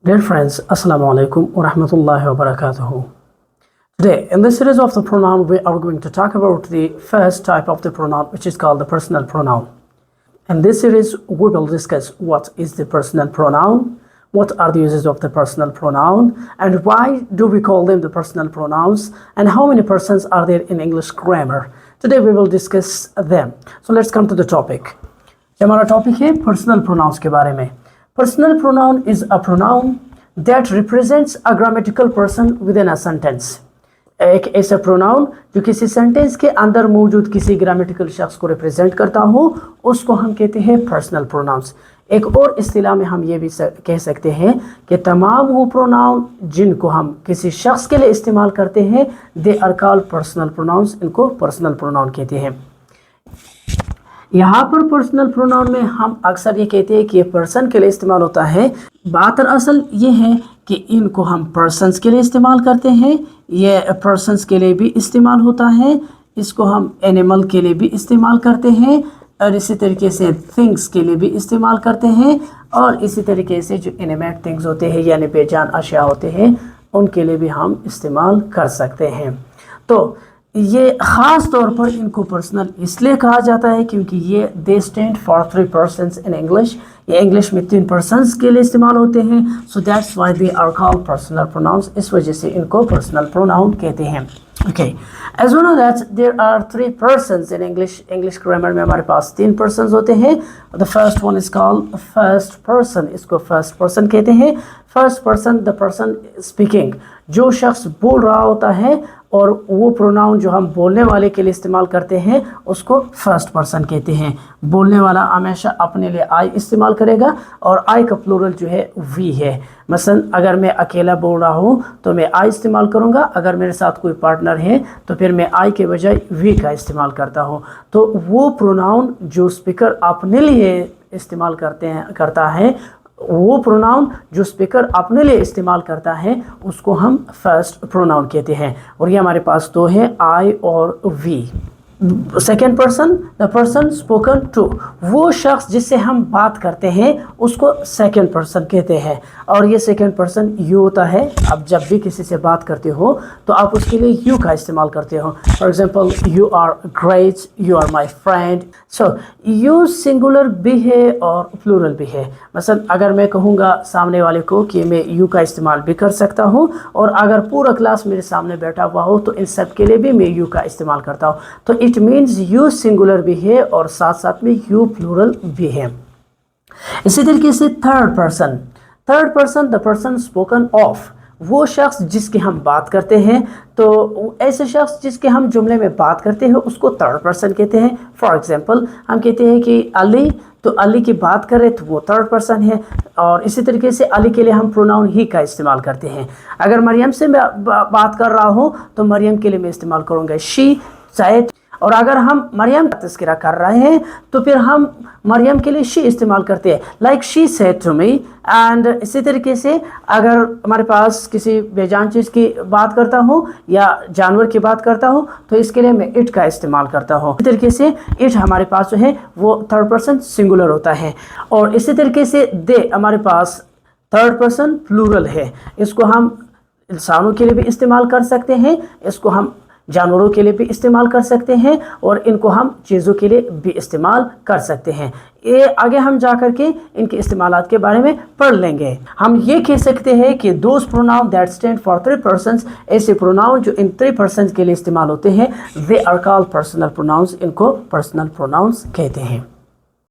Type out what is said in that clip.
Dear friends, Assalamu alaikum wa rahmatullahi wa barakatuhu. Today, in this series of the pronoun, we are going to talk about the first type of the pronoun, which is called the personal pronoun. In this series, we will discuss what is the personal pronoun, what are the uses of the personal pronoun, and why do we call them the personal pronouns, and how many persons are there in English grammar. Today, we will discuss them. So, let's come to the topic. हमारा topic है personal pronouns के बारे में. Personal pronoun is a pronoun that represents a grammatical person within a sentence. एक ऐसा pronoun जो किसी sentence के अंदर मौजूद किसी ग्रामेटिकल शख्स को रिप्रेजेंट करता हो, उसको हम कहते हैं पर्सनल प्रोनाउंस. एक और इस्तिलाह में हम ये भी कह सकते हैं कि तमाम वो प्रोनाउन जिनको हम किसी शख्स के लिए इस्तेमाल करते हैं, they are called personal pronouns. इनको पर्सनल प्रोनाउन कहते हैं. यहाँ पर पर्सनल प्रोनाउन में हम अक्सर ये कहते हैं कि ये पर्सन के लिए इस्तेमाल होता है. बात दरअसल ये है कि इनको हम पर्सन्स के लिए इस्तेमाल करते हैं, ये पर्सन्स के लिए भी इस्तेमाल होता है, इसको हम एनिमल के लिए भी इस्तेमाल करते हैं, और इसी तरीके से थिंग्स के लिए भी इस्तेमाल करते हैं, और इसी तरीके से जो इनमेट थिंग्स होते हैं यानी बेजान अशिया होते हैं, उनके लिए भी हम इस्तेमाल कर सकते हैं. तो ये ख़ास तौर पर इनको पर्सनल इसलिए कहा जाता है क्योंकि ये they stand for 3 persons in English. ये इंग्लिश में 3 पर्सन्स के लिए इस्तेमाल होते हैं. So that's why they are called personal pronouns. इस वजह से इनको पर्सनल प्रोनाउन कहते हैं. Okay, as we know that there are 3 persons in English grammar में हमारे पास 3 पर्सन्स होते हैं. The first one is called first person. इसको फर्स्ट पर्सन कहते हैं. First person the person speaking, जो शख्स बोल रहा होता है, और वो प्रोनाउन जो हम बोलने वाले के लिए इस्तेमाल करते हैं उसको फर्स्ट पर्सन कहते हैं. बोलने वाला हमेशा अपने लिए आई इस्तेमाल करेगा, और आई का प्लूरल जो है वी है. मसलन अगर मैं अकेला बोल रहा हूँ तो मैं आई इस्तेमाल करूँगा, अगर मेरे साथ कोई पार्टनर है तो फिर मैं आई के बजाय वी का इस्तेमाल करता हूँ. तो वो प्रोनाउन जो स्पीकर अपने लिए इस्तेमाल करता है, वो प्रोनाउन जो स्पीकर अपने लिए इस्तेमाल करता है, उसको हम फर्स्ट प्रोनाउन कहते हैं. और ये हमारे पास 2 है, आई और we. Second person the person spoken to, वो शख्स जिससे हम बात करते हैं उसको सेकेंड पर्सन कहते हैं. और ये सेकेंड पर्सन यू होता है. अब जब भी किसी से बात करते हो तो आप उसके लिए यू का इस्तेमाल करते हो. For example, you are great, you are my friend. So you singular भी है और प्लूरल भी है. मसलन अगर मैं कहूँगा सामने वाले को कि मैं यू का इस्तेमाल भी कर सकता हूँ, और अगर पूरा क्लास मेरे सामने बैठा हुआ हो तो इन सब के लिए भी मैं यू का इस्तेमाल करता हूँ. तो इट मीन्स यू सिंगुलर भी है और साथ साथ में यू प्लूरल भी है. इसी तरीके से third person the person spoken of, वो शख्स जिसकी हम बात करते हैं, तो ऐसे शख्स जिसके हम जुमले में बात करते हैं उसको थर्ड पर्सन कहते हैं. फॉर एग्जांपल, हम कहते हैं कि अली, तो अली की बात कर रहे तो वो थर्ड पर्सन है. और इसी तरीके से अली के लिए हम प्रोनाउन ही का इस्तेमाल करते हैं. अगर मरियम से मैं बात कर रहा हूँ तो मरियम के लिए मैं इस्तेमाल करूँगा शी, शायद. और अगर हम मरियम का तस्करा कर रहे हैं तो फिर हम मरियम के लिए शी इस्तेमाल करते हैं, like she said to me. And इसी तरीके से अगर हमारे पास किसी बेजान चीज़ की बात करता हूँ या जानवर की बात करता हूँ तो इसके लिए मैं इट का इस्तेमाल करता हूँ. इसी तरीके से इट हमारे पास जो है वो थर्ड पर्सन सिंगुलर होता है. और इसी तरीके से दे हमारे पास थर्ड पर्सन प्लूरल है. इसको हम इंसानों के लिए भी इस्तेमाल कर सकते हैं, इसको हम जानवरों के लिए भी इस्तेमाल कर सकते हैं, और इनको हम चीज़ों के लिए भी इस्तेमाल कर सकते हैं. ये आगे हम जा कर के इनके इस्तेमालात के बारे में पढ़ लेंगे. हम ये कह सकते हैं कि those pronoun that stand for 3 persons, ऐसे प्रोनाउन जो इन 3 पर्सन्स के लिए इस्तेमाल होते हैं, they are called personal pronouns. इनको पर्सनल प्रोनाउंस कहते हैं.